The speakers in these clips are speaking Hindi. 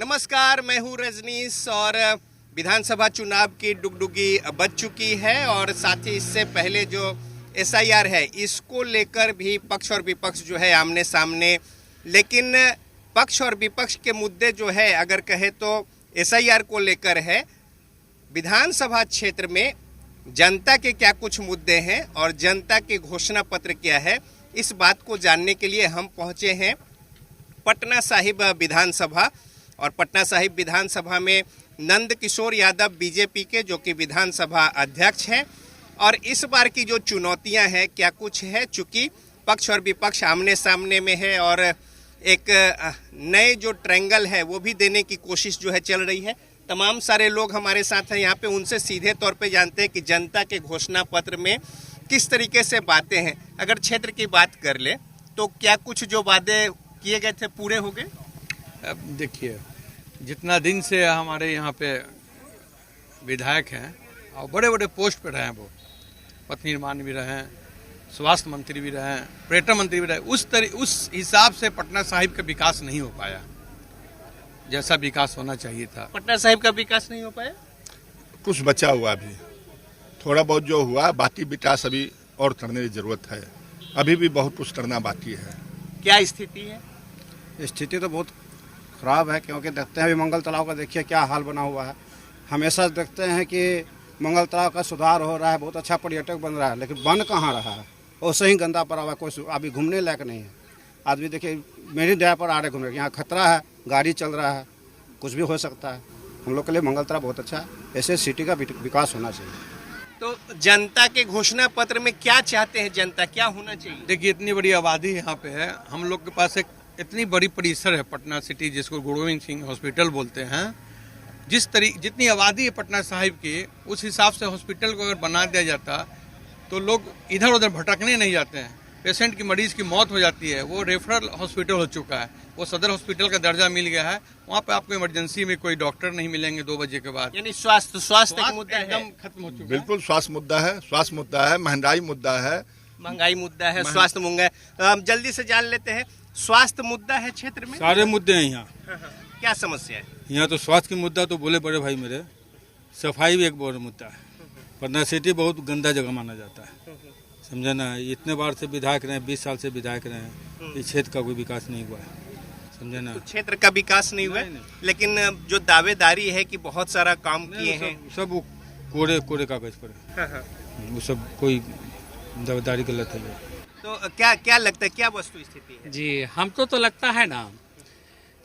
नमस्कार, मैं हूँ रजनीश और विधानसभा चुनाव की डुगडुगी बज चुकी है और साथ ही इससे पहले जो एसआईआर है इसको लेकर भी पक्ष और विपक्ष जो है आमने सामने। लेकिन पक्ष और विपक्ष के मुद्दे जो है अगर कहे तो एसआईआर को लेकर है। विधानसभा क्षेत्र में जनता के क्या कुछ मुद्दे हैं और जनता के घोषणा पत्र क्या है, इस बात को जानने के लिए हम पहुंचे हैं पटना साहिब विधानसभा। और पटना साहिब विधानसभा में नंद किशोर यादव बीजेपी के जो कि विधानसभा अध्यक्ष हैं और इस बार की जो चुनौतियां हैं क्या कुछ है, चूंकि पक्ष और विपक्ष आमने सामने में है और एक नए जो ट्रायंगल है वो भी देने की कोशिश जो है चल रही है। तमाम सारे लोग हमारे साथ हैं यहाँ पे, उनसे सीधे तौर पे जानते हैं कि जनता के घोषणा पत्र में किस तरीके से बातें हैं। अगर क्षेत्र की बात कर ले तो क्या कुछ जो वादे किए गए थे पूरे हो गए? अब देखिए, जितना दिन से हमारे यहाँ पे विधायक हैं और बड़े बड़े पोस्ट पे रहे हैं, वो पथ निर्माण भी रहे हैं, स्वास्थ्य मंत्री भी रहे हैं, पर्यटन मंत्री भी रहे, उस हिसाब से पटना साहिब का विकास नहीं हो पाया जैसा विकास होना चाहिए था। पटना साहिब का विकास नहीं हो पाया, कुछ बचा हुआ अभी थोड़ा बहुत जो हुआ, बाकी विकास अभी और करने की जरूरत है। अभी भी बहुत कुछ करना बाकी है। क्या स्थिति है? स्थिति तो बहुत खराब है, क्योंकि देखते हैं अभी मंगल तालाब का देखिए क्या हाल बना हुआ है। हमेशा देखते हैं कि मंगल तालाब का सुधार हो रहा है, बहुत अच्छा पर्यटक बन रहा है, लेकिन बन कहाँ रहा है, वैसे ही गंदा पड़ा हुआ है, कोई अभी घूमने लायक नहीं है। आदमी देखिए मेरी जगह पर आ रहे घूमने, यहाँ खतरा है, गाड़ी चल रहा है, कुछ भी हो सकता है। हम लोग के लिए मंगल तालाब बहुत अच्छा है, ऐसे सिटी का विकास होना चाहिए। तो जनता के घोषणा पत्र में क्या चाहते हैं, जनता क्या होना चाहिए? देखिए, इतनी बड़ी आबादी यहाँ पे है, हम लोग के पास एक इतनी बड़ी परिसर है पटना सिटी, जिसको गुरु गोविंद सिंह हॉस्पिटल बोलते हैं। जितनी आबादी है पटना साहिब की, उस हिसाब से हॉस्पिटल को अगर बना दिया जाता तो लोग इधर उधर भटकने नहीं जाते हैं। पेशेंट की, मरीज की मौत हो जाती है, वो रेफरल हॉस्पिटल हो चुका है, वो सदर हॉस्पिटल का दर्जा मिल गया है। वहाँ पे आपको इमरजेंसी में कोई डॉक्टर नहीं मिलेंगे 2 बजे के बाद। यानी स्वास्थ्य का मुद्दा एकदम खत्म हो चुका है। बिल्कुल स्वास्थ्य मुद्दा है, महंगाई मुद्दा है, महंगाई मुद्दा है, स्वास्थ्य मुद्दा है। जल्दी से जान लेते हैं, स्वास्थ्य मुद्दा है क्षेत्र में? सारे मुद्दे हैं यहाँ। क्या समस्या है यहाँ? तो स्वास्थ्य की मुद्दा तो बोले बड़े भाई मेरे, सफाई भी एक बड़ा मुद्दा है। पटना सिटी बहुत गंदा जगह माना जाता है, समझे ना। इतने बार से विधायक रहे, 20 साल से विधायक रहे, इस क्षेत्र का कोई विकास नहीं हुआ है, समझे ना। तो क्षेत्र का विकास नहीं हुआ है, लेकिन जो दावेदारी है कि बहुत सारा काम किए हैं, सब वो कोरे कागज पर है, वो सब कोई दावेदारी गलत है। तो क्या लगता है, क्या वस्तु स्थिति है? जी, हमको तो लगता है ना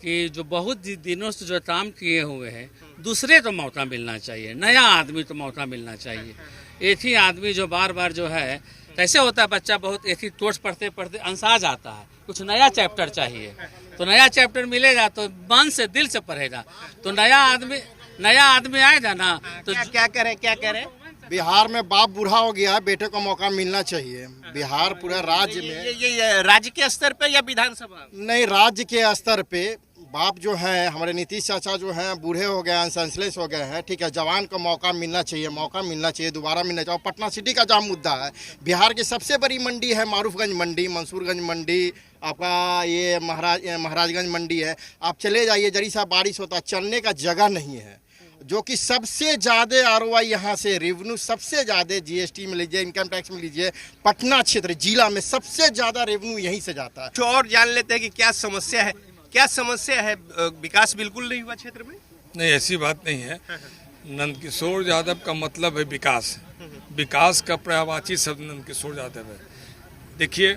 कि जो बहुत दिनों से जो काम किए हुए हैं, दूसरे तो मौका मिलना चाहिए, नया आदमी तो मौका मिलना चाहिए। एक ही आदमी जो बार बार जो है, कैसे होता है, बच्चा बहुत एक ही कोर्स पढ़ते पढ़ते अंसा जाता है, कुछ नया चैप्टर चाहिए। तो नया चैप्टर मिलेगा तो मन से दिल से पढ़ेगा, तो नया आदमी आएगा ना। तो क्या कह रहे? बिहार में बाप बूढ़ा हो गया है, बेटे को मौका मिलना चाहिए। बिहार पूरा राज्य में, ये राज्य के स्तर पे या विधानसभा? नहीं, राज्य के स्तर पे बाप जो है हमारे नीतीश चाचा जो हैं बूढ़े हो गए हैं, सेंसलेस हो गए हैं, ठीक है। जवान को मौका मिलना चाहिए, दोबारा मिलना चाहिए। पटना सिटी का जहाँ मुद्दा है, बिहार की सबसे बड़ी मंडी है मारूफगंज मंडी, मंसूरगंज मंडी, आपका ये महाराजगंज मंडी है। आप चले जाइए, जरी सा बारिश होता है, चलने का जगह नहीं है। जो कि सबसे ज़्यादा आरओआई यहाँ से रेवेन्यू सबसे ज़्यादा, जीएसटी में लीजिए, इनकम टैक्स में लीजिए, पटना क्षेत्र जिला में सबसे ज़्यादा रेवेन्यू यहीं से जाता है। तो और जान लेते हैं कि क्या समस्या है। विकास बिल्कुल नहीं हुआ क्षेत्र में? नहीं, ऐसी बात नहीं है। नंद किशोर यादव का मतलब है विकास, विकास का पर्यायवाची शब्द नंद किशोर यादव है। देखिए,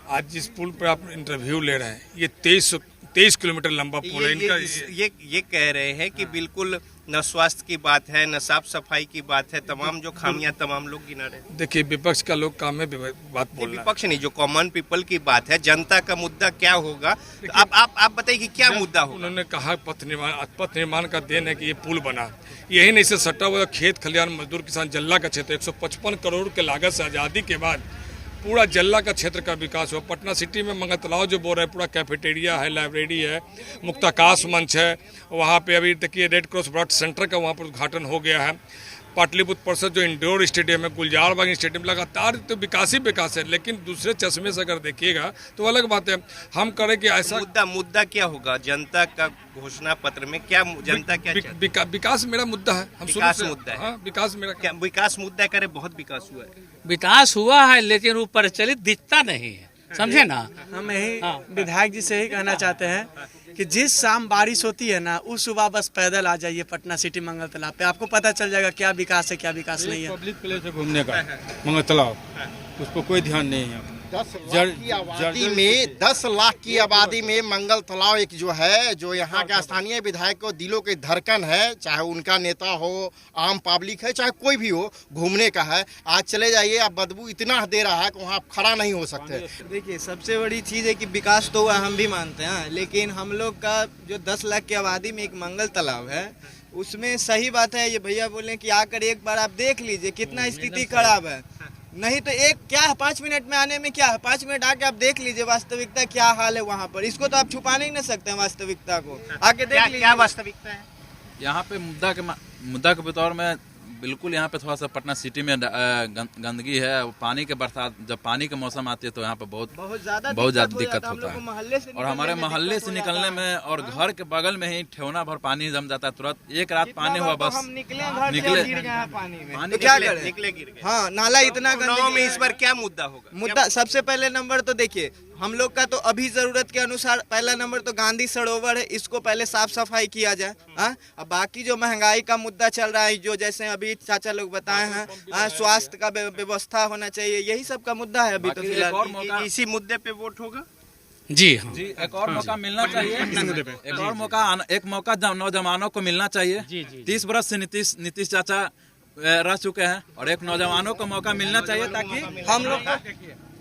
आज जिस पुल पर आप इंटरव्यू ले रहे हैं, ये 23 किलोमीटर लंबा पुल है इनका। ये कह रहे हैं कि बिल्कुल न स्वास्थ्य की बात है, न साफ सफाई की बात है, तमाम जो खामियां तमाम लोग गिना रहे हैं। देखिए, विपक्ष का लोग काम में बात बोल रहा है। विपक्ष नहीं, जो कॉमन पीपल की बात है, जनता का मुद्दा क्या होगा, तो आप बताइए कि क्या मुद्दा होगा। उन्होंने कहा पथ निर्माण का देन है कि ये पुल बना, यही नहीं से सट्टा हुआ खेत खलिहान मजदूर किसान जल्ला का क्षेत्र 155 करोड़ के लागत से आज़ादी के बाद पूरा जल्ला का क्षेत्र का विकास हुआ। पटना सिटी में मंगल तालाब जो बोल रहे हैं, पूरा कैफेटेरिया है, लाइब्रेरी है, मुक्ताकाश मंच है, वहाँ पे अभी देखिए रेड क्रॉस ब्लड सेंटर का वहाँ पर उद्घाटन हो गया है। पाटलिपुत्र परिषद जो इंडोर स्टेडियम है, गुलजार बाग स्टेडियम, लगातार तो विकास ही विकास है, लेकिन दूसरे चश्मे से अगर देखिएगा तो अलग बात है। हम करें कि ऐसा मुद्दा क्या होगा जनता का घोषणा पत्र में, क्या जनता क्या चाहती है? विकास मेरा मुद्दा है। हम शुरू विकास से- मुद्दा है। हाँ, विकास मेरा क्या विकास मुद्दा करे? बहुत विकास हुआ है। विकास हुआ है लेकिन वो प्रचलित दिखता नहीं है, समझे ना। हम यही विधायक जी से यही कहना चाहते हैं कि जिस शाम बारिश होती है ना, उस सुबह बस पैदल आ जाइए पटना सिटी मंगल तालाब पे, आपको पता चल जाएगा क्या विकास है क्या विकास नहीं है। पब्लिक प्लेस है घूमने का मंगल तालाब, उस पर कोई ध्यान नहीं है। 10 लाख की आबादी में 10 लाख की आबादी में मंगल तालाब एक जो है, जो यहाँ के स्थानीय विधायक को दिलों की धड़कन है, चाहे उनका नेता हो, आम पब्लिक है, चाहे कोई भी हो, घूमने का है। आज चले जाइए, आप बदबू इतना दे रहा है कि वहाँ आप खड़ा नहीं हो सकते। देखिए, सबसे बड़ी चीज़ है कि विकास तो हुआ, हम भी मानते हैं, लेकिन हम लोग का जो 10 लाख की आबादी में एक मंगल तालाब है, उसमें सही बात है ये भैया बोले कि आकर एक बार आप देख लीजिए कितना स्थिति खराब है। नहीं तो एक क्या है, 5 मिनट में आने में क्या है, 5 मिनट आके आप देख लीजिए वास्तविकता क्या हाल है वहाँ पर। इसको तो आप छुपा नहीं ना सकते हैं, वास्तविकता को आके देख लीजिए। क्या वास्तविकता है? यहाँ पे मुद्दा के तौर में बिल्कुल यहाँ पे थोड़ा सा पटना सिटी में गंदगी है। पानी के बरसात, जब पानी का मौसम आती है तो यहाँ पे बहुत ज़्यादा दिक्कत होता है। और हमारे मोहल्ले से निकलने में और घर के बगल में ही ठेवना भर पानी जम जाता है तुरंत। एक रात पानी हुआ बस निकले पानी में, तो क्या करें? निकले गिर गए। हाँ, नाला इतना चुनाव में इस बार क्या मुद्दा होगा? मुद्दा सबसे पहले नंबर तो देखिए, हम लोग का तो अभी जरूरत के अनुसार पहला नंबर तो गांधी सरोवर है, इसको पहले साफ सफाई किया जाए। हाँ, अब बाकी जो महंगाई का मुद्दा चल रहा है, जो जैसे अभी चाचा लोग बताए हैं, स्वास्थ्य का व्यवस्था होना चाहिए, यही सब का मुद्दा है अभी तो फिलहाल। इसी मुद्दे पे वोट होगा? जी हाँ, जी, एक और मौका मिलना चाहिए। एक मौका नौजवानों को मिलना चाहिए। 30 बरस से नीतीश चाचा रह चुके हैं और एक नौजवानों को मौका मिलना चाहिए ताकि हम लोग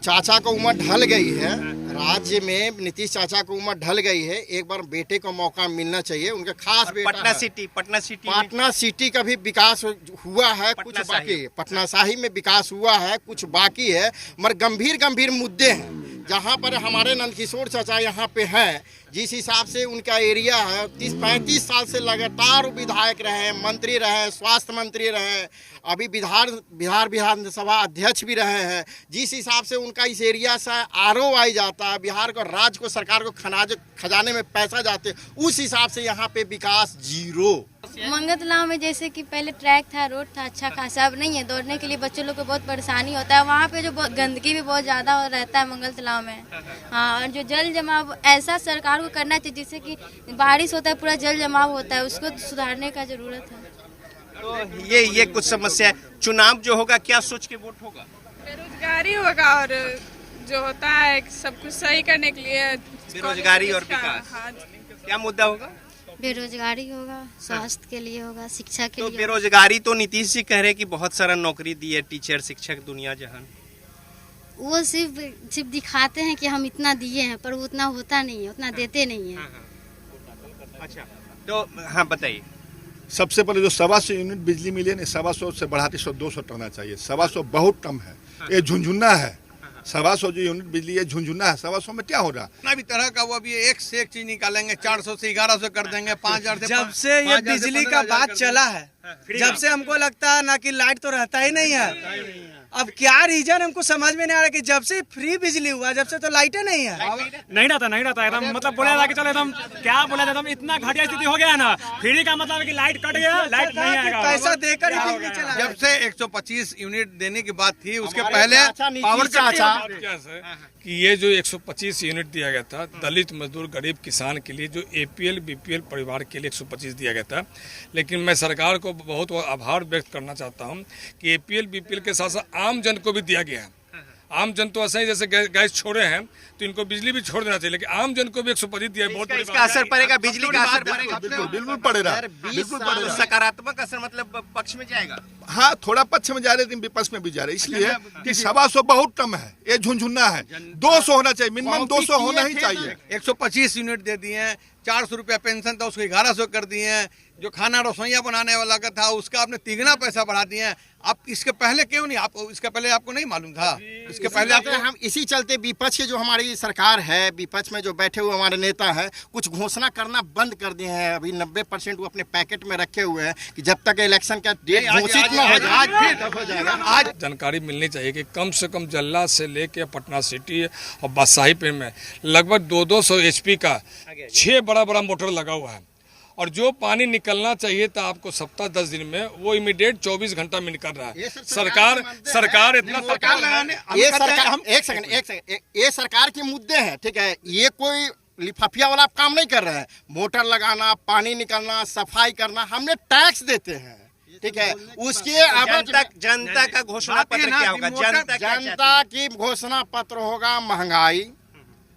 चाचा को उम्र ढल गई है, राज्य में नीतीश चाचा को उम्र ढल गई है, एक बार बेटे को मौका मिलना चाहिए। उनका खास बेटा पटना सिटी का भी विकास हुआ है, कुछ बाकी है। पटना शाही में विकास हुआ है, कुछ बाकी है, मगर गंभीर मुद्दे हैं। जहाँ पर हमारे नंदकिशोर चाचा यहाँ पे हैं, जिस हिसाब से उनका एरिया है, 30-35 साल से लगातार विधायक रहे, मंत्री रहे, स्वास्थ्य मंत्री रहे, अभी बिहार विधानसभा अध्यक्ष भी रहे हैं। जिस हिसाब से उनका इस एरिया से ROI जाता है, बिहार को, राज्य को, सरकार को खजाने में पैसा जाते, उस हिसाब से यहाँ पे विकास जीरो। मंगल तालाब में जैसे कि पहले ट्रैक था, रोड था अच्छा खासा, अब नहीं है। दौड़ने के लिए बच्चों लोग को बहुत परेशानी होता है। वहाँ पे जो गंदगी भी बहुत ज़्यादा रहता है मंगल तालाब में। हाँ, और जो जल जमाव ऐसा सरकार को करना चाहिए जिससे कि बारिश होता है पूरा जल जमाव होता है, उसको सुधारने का जरूरत है। तो ये कुछ समस्या है। चुनाव जो होगा क्या सोच के वोट होगा? बेरोजगारी होगा और जो होता है सब कुछ सही करने के लिए बेरोजगारी और विकास। हाँ, क्या मुद्दा होगा? बेरोजगारी होगा, स्वास्थ्य के लिए होगा, शिक्षा के तो लिए। बेरोजगारी तो नीतीश जी कह रहे कि बहुत सारा नौकरी दी है, टीचर, शिक्षक, दुनिया जहान। वो सिर्फ दिखाते हैं कि हम इतना दिए हैं, पर वो उतना होता नहीं है, उतना देते नहीं है। अच्छा, तो हाँ बताइए। सबसे पहले जो 125 यूनिट बिजली मिली है ना, 125 से बढ़ाते 200 करना चाहिए। 125 बहुत कम है, ये झुंझुना है। 125 जो यूनिट बिजली है झुंझुना है। 125 में क्या हो रहा? ना भी तरह का वो अभी एक से एक चीज निकालेंगे, 400 से 1100 कर देंगे, 5000 से। जब से ये बिजली का बात चला है, जब से हमको लगता है ना कि लाइट तो रहता ही नहीं है। अब क्या रीजन हमको समझ में नहीं आ रहा कि जब से फ्री बिजली हुआ, जब से तो लाइटें नहीं है। नहीं रहता एकदम, मतलब बोला था कि चलो एकदम क्या बोला था, एकदम इतना घटिया स्थिति हो गया ना। फ्री का मतलब है कि लाइट कट गया, लाइट नहीं आएगा। पैसा देकर ही बिजली चला। जब से 125 यूनिट देने की बात थी, उसके पहले पावर चाचा कि ये जो 125 यूनिट दिया गया था दलित मजदूर गरीब किसान के लिए, जो APL BPL परिवार के लिए 125 दिया गया था, लेकिन मैं सरकार को बहुत आभार व्यक्त करना चाहता हूं कि APL BPL के साथ साथ आम जन को भी दिया गया है। आम जन तो ऐसे ही जैसे गैस छोड़े हैं तो इनको बिजली भी छोड़ देना चाहिए, लेकिन आम जन को भी 125 दिया है। बहुत इसका असर पड़ेगा, बिजली का असर पड़ेगा, बिल्कुल पड़ेगा, बिल्कुल पड़ेगा। सकारात्मक असर मतलब पक्ष में जाएगा। हाँ, थोड़ा पक्ष में जा रहे, लेकिन विपक्ष में भी जा रहे, इसलिए कि 125 बहुत कम है, ये झुंझुना है। 200 होना चाहिए, मिनिमम 200 होना ही चाहिए। 125 यूनिट दे दिए हैं, 400 रुपया पेंशन था उसको 1100 कर दिए हैं, जो खाना रसोइया बनाने वाला का था उसका आपने 3 गुना पैसा बढ़ा दिए हैं। आप इसके पहले क्यों नहीं, आप इसके पहले आपको नहीं मालूम था? इसके पहले आपको हम इसी चलते विपक्ष की जो हमारी सरकार है, विपक्ष में जो बैठे हुए हमारे नेता हैं, कुछ घोषणा करना बंद कर दिए हैं। अभी 90% वो अपने पैकेट में रखे हुए हैं कि जब तक इलेक्शन का डेट घोषित न हो जाए, आज फिर हो जाएगा। आज जानकारी मिलनी चाहिए कि कम से कम जल्ला से लेके पटना सिटी और बादशाहीपुर में लगभग 200 HP का 6 बड़ा मोटर लगा हुआ है, और जो पानी निकलना चाहिए था आपको सप्ताह 10 दिन में, वो इमीडिएट 24 घंटा में निकल रहा है। सरकार इतना ये सरकार के मुद्दे हैं, ठीक है, ये कोई लिफाफिया वाला काम नहीं कर रहे हैं। मोटर लगाना, पानी निकलना, सफाई करना, हमने टैक्स देते हैं, ठीक है। उसके जनता का घोषणा पत्र क्या होगा? जनता की घोषणा पत्र होगा महंगाई,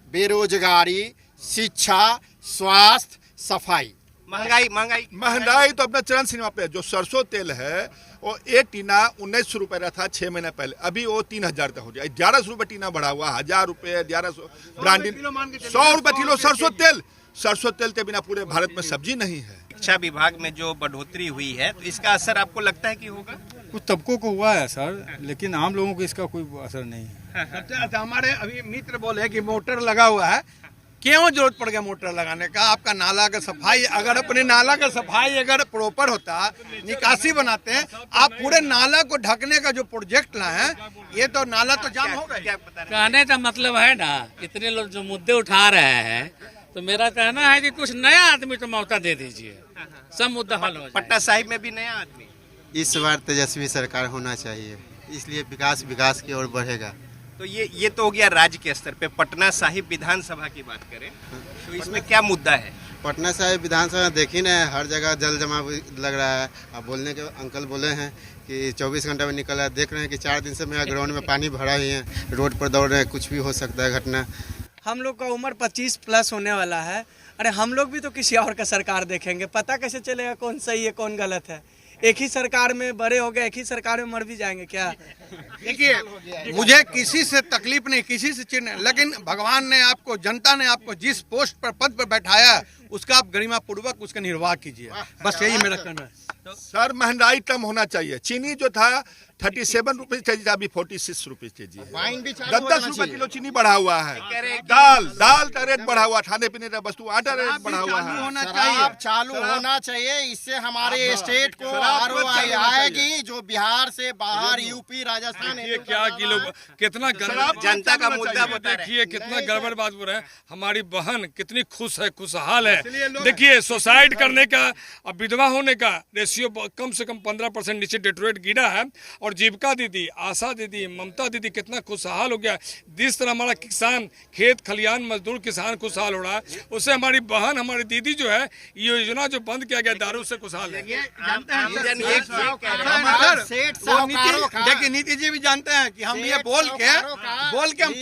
बेरोजगारी, शिक्षा, स्वास्थ्य, सफाई। महंगाई तो अपना चरण सीमा पे है। जो सरसों तेल है वो एक टीना 1900 रुपए रहा था 6 महीने पहले, अभी वो 3000 तक हो गया। 1100 रुपए टीना बढ़ा हुआ, 1000 रुपए 1100 ब्रांडिंग 100 रुपए किलो सरसों तेल के बिना पूरे भारत में सब्जी नहीं है। शिक्षा विभाग में जो बढ़ोतरी हुई है, तो इसका असर आपको लगता है कि होगा? कुछ तबकों को हुआ है सर, लेकिन आम लोगों को इसका कोई असर नहीं है। अच्छा, हमारे अभी मित्र बोले कि मोटर लगा हुआ है, क्यों जरूरत पड़ गया मोटर लगाने का? आपका नाला का सफाई, अगर अपने नाला का सफाई अगर प्रॉपर होता, निकासी बनाते हैं, आप पूरे नाला को ढकने का जो प्रोजेक्ट लाए हैं, ये तो नाला तो जाम हो गया। कहने का मतलब है ना, इतने लोग जो मुद्दे उठा रहे हैं, तो मेरा कहना है कि कुछ नया आदमी तो मौका दे दीजिए, सब मुद्दा हल हो जाए। पटना साहिब में भी नया आदमी इस बार तेजस्वी सरकार होना चाहिए, इसलिए विकास की ओर बढ़ेगा। तो ये तो हो गया राज्य के स्तर पे। पटना साहिब विधानसभा की बात करें तो इसमें क्या मुद्दा है? पटना साहिब विधानसभा देखी ना, हर जगह जल जमाव लग रहा है। अब बोलने के अंकल बोले हैं कि 24 घंटे में निकल रहा है, देख रहे हैं कि 4 दिन से मेरा ग्राउंड में पानी भरा ही है, रोड पर दौड़ रहे हैं, कुछ भी हो सकता है घटना। हम लोग का उम्र 25+ होने वाला है। अरे हम लोग भी तो किसी और का सरकार देखेंगे, पता कैसे चलेगा कौन सही है कौन गलत है? एक ही सरकार में बड़े हो गए, एक ही सरकार में मर भी जाएंगे क्या? देखिए, मुझे किसी से तकलीफ नहीं, किसी से चिढ़ नहीं, लेकिन भगवान ने आपको, जनता ने आपको जिस पोस्ट पर, पद पर बैठाया, उसका आप गरिमा पूर्वक उसका निर्वाह कीजिए, बस यही मेरा कहना है। सर, महंगाई कम होना चाहिए। चीनी जो था 37 रुपीज केजी था, अभी 46 रुपीज केजी है। 10 रुपए किलो चीनी बढ़ा हुआ है। दाल का रेट बढ़ा हुआ, खाने पीने का वस्तु, आटा रेट बढ़ा हुआ है। शराब चालू होना चाहिए, इससे हमारे स्टेट को ROI आएगी। जो बिहार से बाहर, यूपी, राजस्थान, ये क्या किलो, कितना जनता का मुद्दा देखिए, कितना गड़बड़ बात बोल रहे हैं। हमारी बहन कितनी खुश है, खुशहाल है। देखिए, सुसाइड करने का, अब विधवा होने का रेशियो कम से कम 15% नीचे डेथ रेट गिरा है। और जीविका दीदी, आशा दीदी, ममता दीदी कितना खुशहाल हो गया। जिस तरह हमारा किसान, खेत खलियान मजदूर किसान खुशहाल हो रहा है, उससे हमारी बहन, हमारी दीदी जो है, ये योजना जो बंद किया गया दारू से खुशहाल है। देखिए, नीति जी भी जानते हैं कि हम ये बोल के हम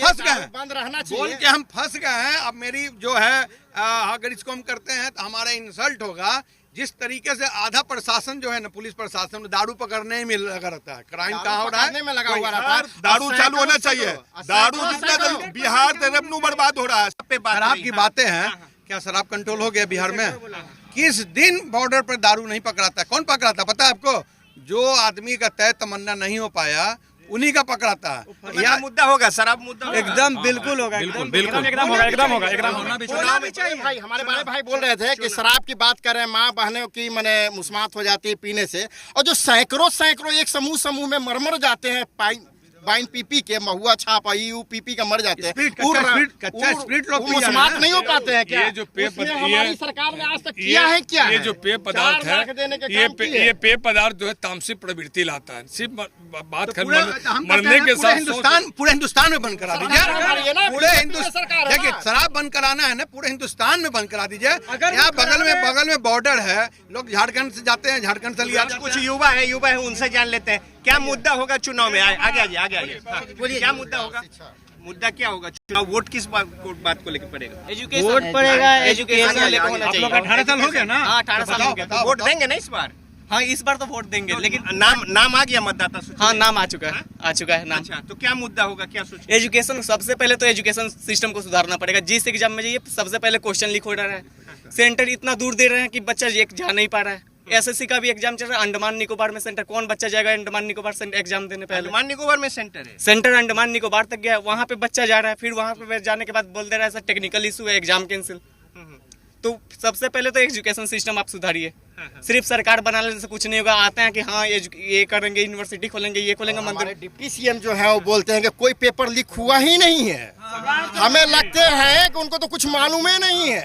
फंस गए हैं। अब मेरी जो है, अगर इसको हम करते हैं तो हमारा इंसल्ट होगा। जिस तरीके से आधा प्रशासन जो है ना, पुलिस प्रशासन दारू पकड़ने में लगा रहता है, क्राइम कहाँ हो रहा है, में लगा हुआ रहता है। दारू चालू होना चाहिए। दारू जितना जल्दी, बिहार रेवेन्यू बर्बाद हो रहा है। शराब की बातें हैं, क्या शराब कंट्रोल हो गया बिहार में? किस दिन बॉर्डर पर दारू नहीं पकड़ाता? कौन पकड़ाता पता है आपको? जो आदमी का तय तमन्ना नहीं हो पाया, उन्हीं का पकड़ाता है। यह मुद्दा होगा, शराब मुद्दा एकदम बिल्कुल होगा, एकदम होगा। चुनाव में चाहिए भाई। हमारे बड़े भाई बोल रहे थे कि शराब की बात करें, माँ बहनों की मने मुस्मात हो जाती है पीने से, और जो सैकड़ों एक समूह में मर जाते हैं, वाइन पी के, महुआ छाप पी का मर जाते हैं। कच्चा स्प्रिट लोग मुस्मात नहीं हो पाते हैं क्या? ये जो पेय हमारी सरकार ने आज तक किया है क्या? ये जो पेय पदार्थ है, ये पेय पदार्थ जो है तामसिक प्रवृत्ति लाता है। सिर्फ बात कर मरने के साथ पूरे हिंदुस्तान में बंद करा दीजिए। पूरे हिंदुस्तान, देखिए, शराब बंद कराना है ना, पूरे हिंदुस्तान में बंद करा दीजिए। यहाँ बगल में बॉर्डर है, लोग झारखंड से जाते हैं, झारखंड से लिया। कुछ युवा है, उनसे जान लेते हैं क्या मुद्दा होगा चुनाव में। आगे आइए। बोलिए, क्या मुद्दा होगा? मुद्दा क्या होगा चुनाव? वोट किस बात को लेकर पड़ेगा? वोट पड़ेगा एजुकेशन। आप लोग 18 साल हो गया ना? 18 साल हो गया, तो वोट देंगे ना इस बार? हाँ इस बार तो वोट देंगे, लेकिन नाम आ गया मतदाता सूची? हाँ नाम आ चुका है, आ चुका है नाम। अच्छा, तो क्या मुद्दा होगा, क्या सोच? एजुकेशन, सबसे पहले तो एजुकेशन सिस्टम को सुधारना पड़ेगा। जिस एग्जाम में जाइए सबसे पहले क्वेश्चन लीक हो रहा है, सेंटर इतना दूर दे रहे हैं कि बच्चा एक जा नहीं पा रहा है। एसएससी का भी एग्जाम चल रहा है, अंडमान निकोबार में सेंटर, कौन बच्चा जाएगा अंडमान निकोबार से एग्जाम देने? पहले अंडमान निकोबार में सेंटर है, सेंटर अंडमान निकोबार तक गया, वहाँ पे बच्चा जा रहा है, फिर वहाँ पे जाने के बाद बोल दे रहा है सर टेक्निकल इशू है, एग्जाम कैंसिल। तो सबसे पहले तो एजुकेशन सिस्टम आप सुधारिए। सिर्फ सरकार बनाने से कुछ नहीं होगा। आते हैं कि हाँ ये करेंगे, यूनिवर्सिटी खोलेंगे, ये खोलेंगे, मंदिर। डिप्टी सीएम जो है वो बोलते हैं कि कोई पेपर लीक हुआ ही नहीं है। हमें लगते हैं कि उनको तो कुछ मालूम ही नहीं है।